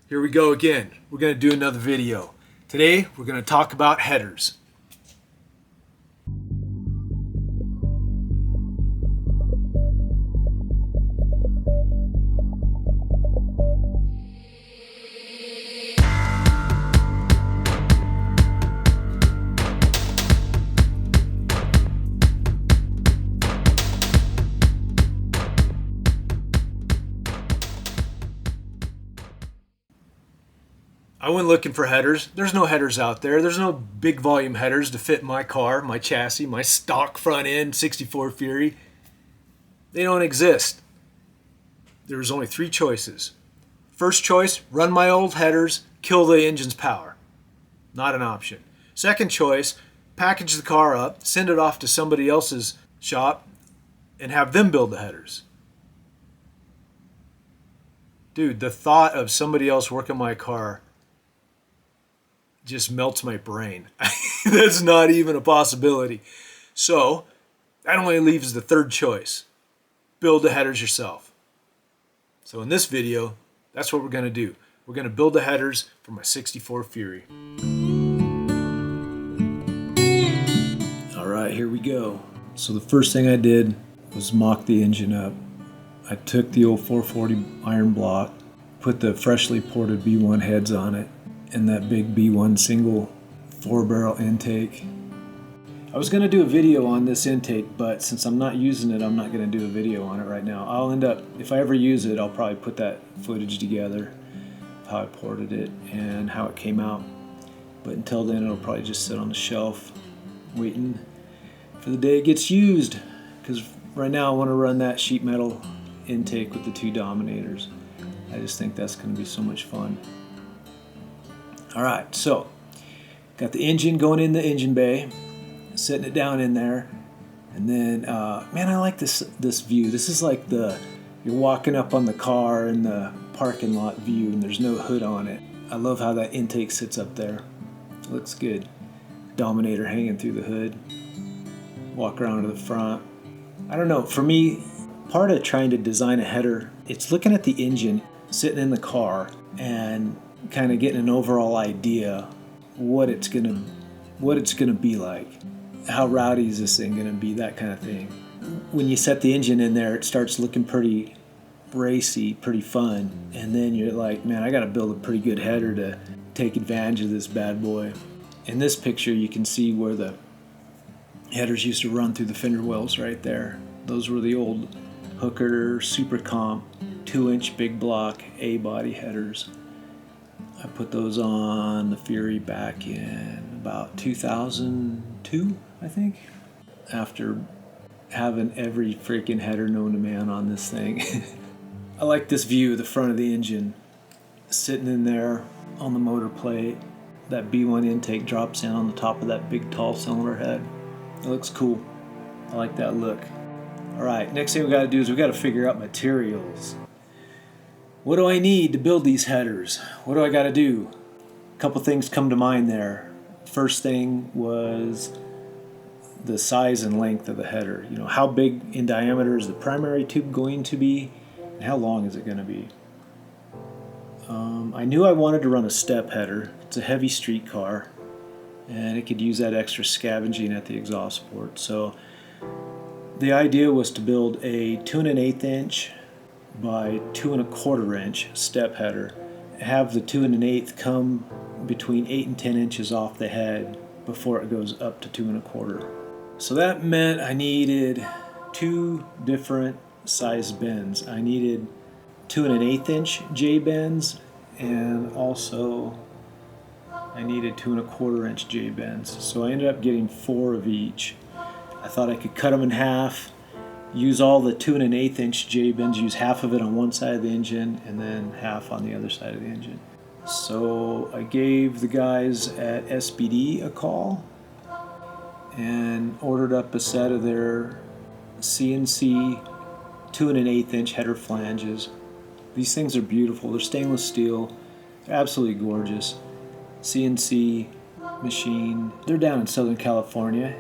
Here we go again. We're going to do another video. Today, we're going to talk about headers. I went looking for headers. There's no headers out there. There's no big volume headers to fit my car, my chassis, my stock front end 64 Fury. They don't exist. There's only three choices. First choice, run my old headers, kill the engine's power. Not an option. Second choice, package the car up, send it off to somebody else's shop, and have them build the headers. Dude, the thought of somebody else working my car just melts my brain. That's not even a possibility. So that only leaves the third choice. Build the headers yourself. So in this video, that's what we're going to do. We're going to build the headers for my 64 Fury. All right, here we go. So the first thing I did was mock the engine up. I took the old 440 iron block, put the freshly ported B1 heads on it, and that big B1 single 4-barrel intake. I was going to do a video on this intake, but since I'm not using it, I'm not going to do a video on it right now. I'll end up, if I ever use it, I'll probably put that footage together of how I ported it and how it came out. But until then, it'll probably just sit on the shelf waiting for the day it gets used, because right now I want to run that sheet metal intake with the two dominators. I just think that's going to be so much fun. All right, so got the engine going in the engine bay, setting it down in there, and then man, I like this view. This is like you're walking up on the car in the parking lot view, and there's no hood on it. I love how that intake sits up there. It looks good. Dominator hanging through the hood. Walk around to the front. I don't know. For me, part of trying to design a header, it's looking at the engine sitting in the car and kind of getting an overall idea what it's gonna be like. How rowdy is this thing gonna be? That kind of thing. When you set the engine in there, it starts looking pretty racy, pretty fun, and then you're like, man, I got to build a pretty good header to take advantage of this bad boy. In this picture, you can see where the headers used to run through the fender wells right there. Those were the old Hooker Super Comp 2-inch big block A-body headers. I put those on the Fury back in about 2002, I think, after having every freaking header known to man on this thing. I like this view of the front of the engine sitting in there on the motor plate. That B1 intake drops in on the top of that big tall cylinder head. It looks cool. I like that look. All right, next thing we got to do is we got to figure out materials. What do I need to build these headers? What do I got to do? A couple things come to mind there. First thing was the size and length of the header. You know, how big in diameter is the primary tube going to be, and how long is it going to be? I knew I wanted to run a step header. It's a heavy street car, and it could use that extra scavenging at the exhaust port. So the idea was to build a 2 1/8 inch by 2 1/4 inch step header. Have the 2 1/8 come between 8 and 10 inches off the head before it goes up to 2 1/4. So that meant I needed two different size bends. I needed 2 1/8 inch J bends, and also I needed 2 1/4 inch J bends. So I ended up getting 4 of each. I thought I could cut them in half, use all the 2 1/8 inch J bends, use half of it on one side of the engine and then half on the other side of the engine. So I gave the guys at SBD a call and ordered up a set of their CNC 2 1/8 inch header flanges. These things are beautiful. They're stainless steel. They're absolutely gorgeous. CNC machine. They're down in Southern California.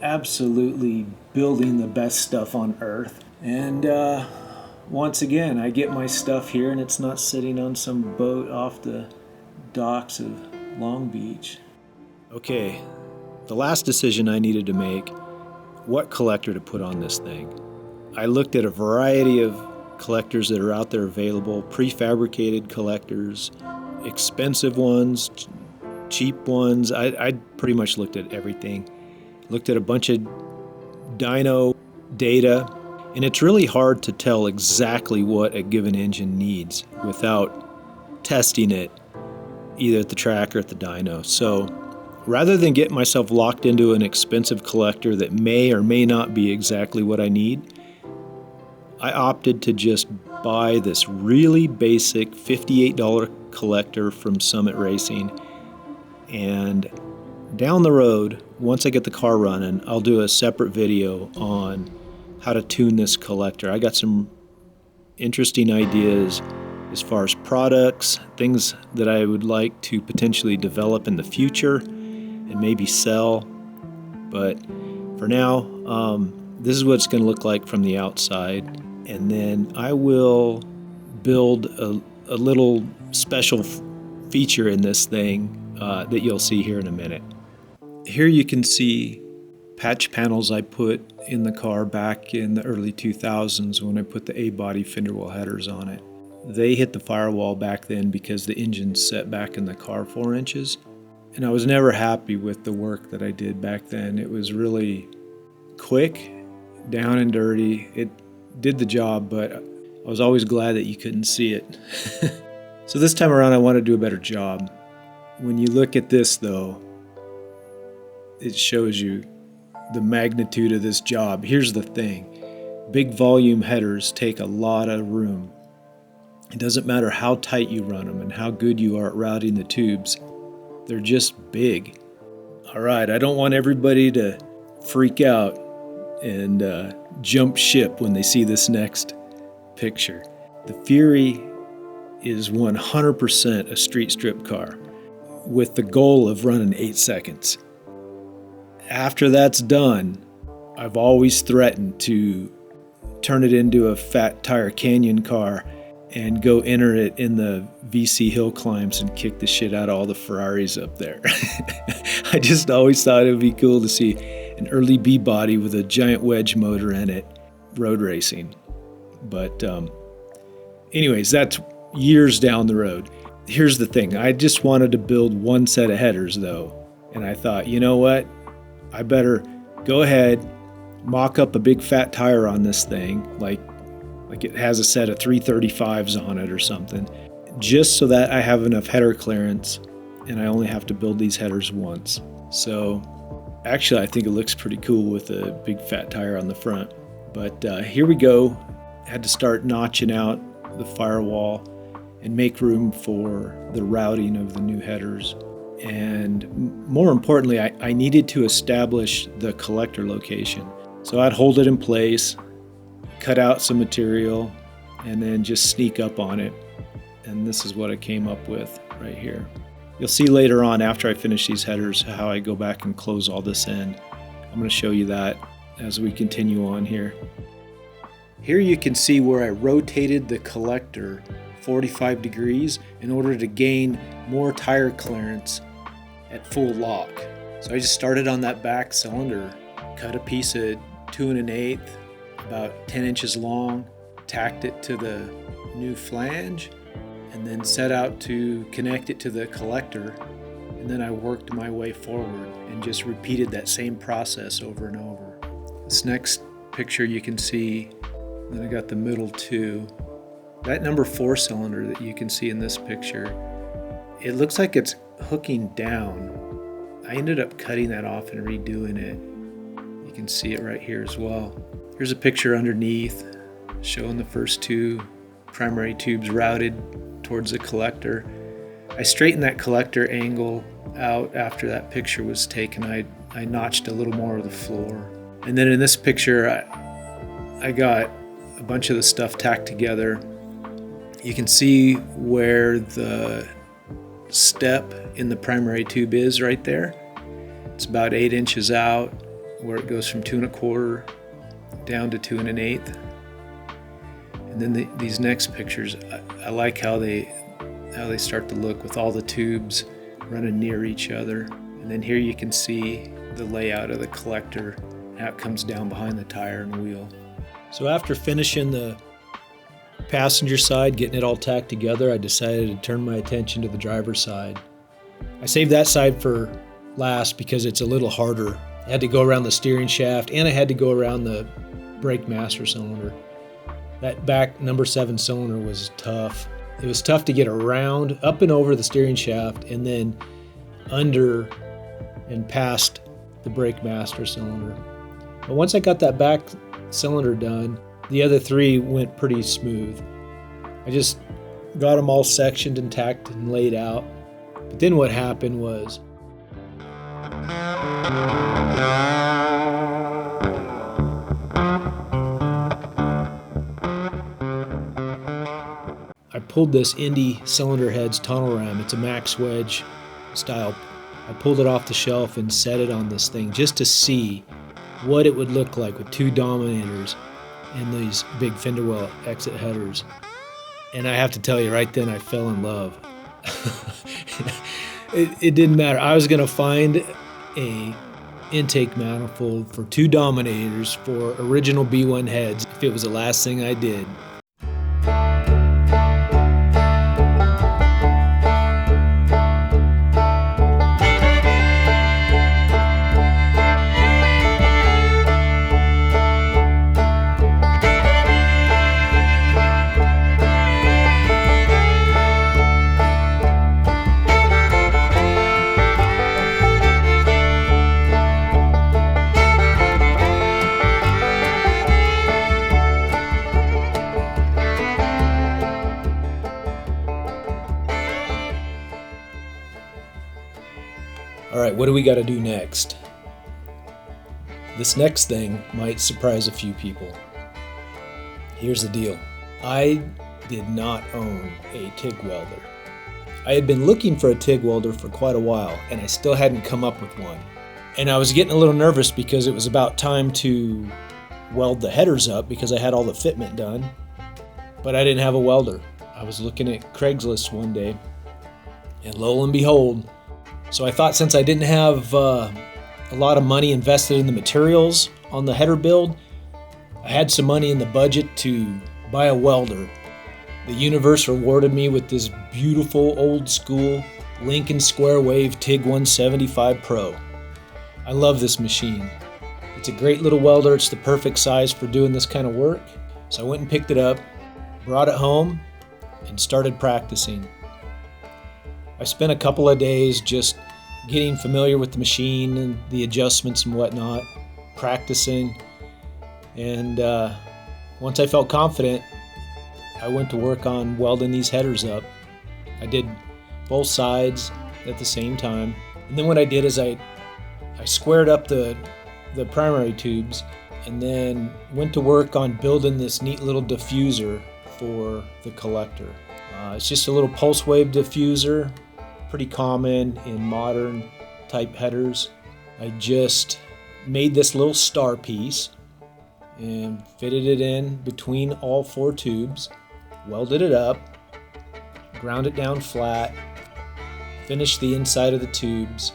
Absolutely building the best stuff on earth. And once again, I get my stuff here and it's not sitting on some boat off the docks of Long Beach. Okay, the last decision I needed to make, what collector to put on this thing. I looked at a variety of collectors that are out there available, prefabricated collectors, expensive ones, cheap ones. I pretty much looked at everything. Looked at a bunch of dyno data, and it's really hard to tell exactly what a given engine needs without testing it either at the track or at the dyno. So rather than get myself locked into an expensive collector that may or may not be exactly what I need, I opted to just buy this really basic $58 collector from Summit Racing. And down the road, once I get the car running, I'll do a separate video on how to tune this collector. I got some interesting ideas as far as products, things that I would like to potentially develop in the future and maybe sell. But for now, this is what it's going to look like from the outside. And then I will build a little special feature in this thing that you'll see here in a minute. Here you can see patch panels I put in the car back in the early 2000s when I put the A-body fender well headers on it. They hit the firewall back then because the engine set back in the car 4 inches. And I was never happy with the work that I did back then. It was really quick, down and dirty. It did the job, but I was always glad that you couldn't see it. So this time around I want to do a better job. When you look at this though, it shows you the magnitude of this job. Here's the thing. Big volume headers take a lot of room. It doesn't matter how tight you run them and how good you are at routing the tubes. They're just big. All right, I don't want everybody to freak out and jump ship when they see this next picture. The Fury is 100% a street strip car with the goal of running 8 seconds. After that's done, I've always threatened to turn it into a fat tire canyon car and go enter it in the VC hill climbs and kick the shit out of all the Ferraris up there. I just always thought it would be cool to see an early B-body with a giant wedge motor in it, road racing. But anyways, that's years down the road. Here's the thing, I just wanted to build one set of headers though. And I thought, you know what? I better go ahead, mock up a big fat tire on this thing, like it has a set of 335s on it or something, just so that I have enough header clearance and I only have to build these headers once. So actually I think it looks pretty cool with a big fat tire on the front. But here we go. Had to start notching out the firewall and make room for the routing of the new headers. And more importantly, I needed to establish the collector location. So I'd hold it in place, cut out some material, and then just sneak up on it. And this is what I came up with right here. You'll see later on after I finish these headers how I go back and close all this in. I'm going to show you that as we continue on here. Here you can see where I rotated the collector 45 degrees in order to gain more tire clearance at full lock. So I just started on that back cylinder, cut a piece of 2 1/8, about 10 inches long, tacked it to the new flange, and then set out to connect it to the collector. And then I worked my way forward and just repeated that same process over and over. This next picture you can see, then I got the middle two. That number 4 cylinder that you can see in this picture, it looks like it's hooking down. I ended up cutting that off and redoing it. You can see it right here as well. Here's a picture underneath showing the first 2 primary tubes routed towards the collector. I straightened that collector angle out after that picture was taken. I notched a little more of the floor. And then in this picture, I got a bunch of the stuff tacked together. You can see where the step in the primary tube is right there. It's about 8 inches out, where it goes from 2 1/4 down to 2 1/8. And then these next pictures, I like how they start to look with all the tubes running near each other. And then here you can see the layout of the collector, how it comes down behind the tire and wheel. So after finishing the passenger side, getting it all tacked together, I decided to turn my attention to the driver's side. I saved that side for last because it's a little harder. I had to go around the steering shaft and I had to go around the brake master cylinder. That back number 7 cylinder was tough. It was tough to get around, up and over the steering shaft, and then under and past the brake master cylinder. But once I got that back cylinder done, the other 3 went pretty smooth. I just got them all sectioned and tacked and laid out. But then what happened was I pulled this Indy cylinder heads tunnel ram. It's a max wedge style. I pulled it off the shelf and set it on this thing just to see what it would look like with 2 dominators and these big fender well exit headers. And I have to tell you, right then I fell in love. It didn't matter. I was going to find a intake manifold for 2 dominators for original B1 heads if it was the last thing I did. All right, what do we got to do next? This next thing might surprise a few people. Here's the deal. I did not own a TIG welder. I had been looking for a TIG welder for quite a while, and I still hadn't come up with one. And I was getting a little nervous because it was about time to weld the headers up because I had all the fitment done, but I didn't have a welder. I was looking at Craigslist one day, and lo and behold, so I thought since I didn't have a lot of money invested in the materials on the header build, I had some money in the budget to buy a welder. The universe rewarded me with this beautiful old school Lincoln Square Wave TIG 175 Pro. I love this machine. It's a great little welder. It's the perfect size for doing this kind of work. So I went and picked it up, brought it home, and started practicing. I spent a couple of days just getting familiar with the machine and the adjustments and whatnot, practicing, and once I felt confident, I went to work on welding these headers up. I did both sides at the same time, and then what I did is I squared up the primary tubes and then went to work on building this neat little diffuser for the collector. It's just a little pulse wave diffuser, pretty common in modern type headers. I just made this little star piece and fitted it in between all 4 tubes, welded it up, ground it down flat, finished the inside of the tubes,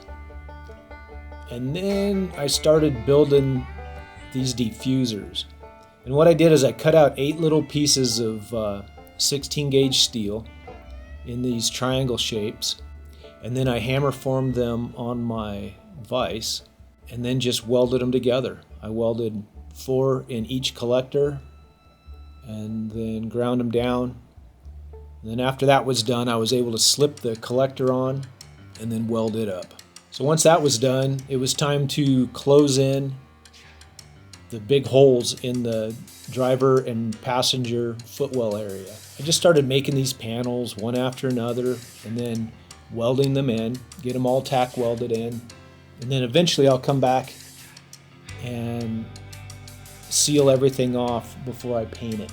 and then I started building these diffusers. And what I did is I cut out 8 little pieces of 16 gauge steel in these triangle shapes, and then I hammer formed them on my vise and then just welded them together. I welded 4 in each collector and then ground them down. And then after that was done, I was able to slip the collector on and then weld it up. So once that was done, it was time to close in the big holes in the driver and passenger footwell area. I just started making these panels one after another and then welding them in, get them all tack welded in, and then eventually I'll come back and seal everything off before I paint it.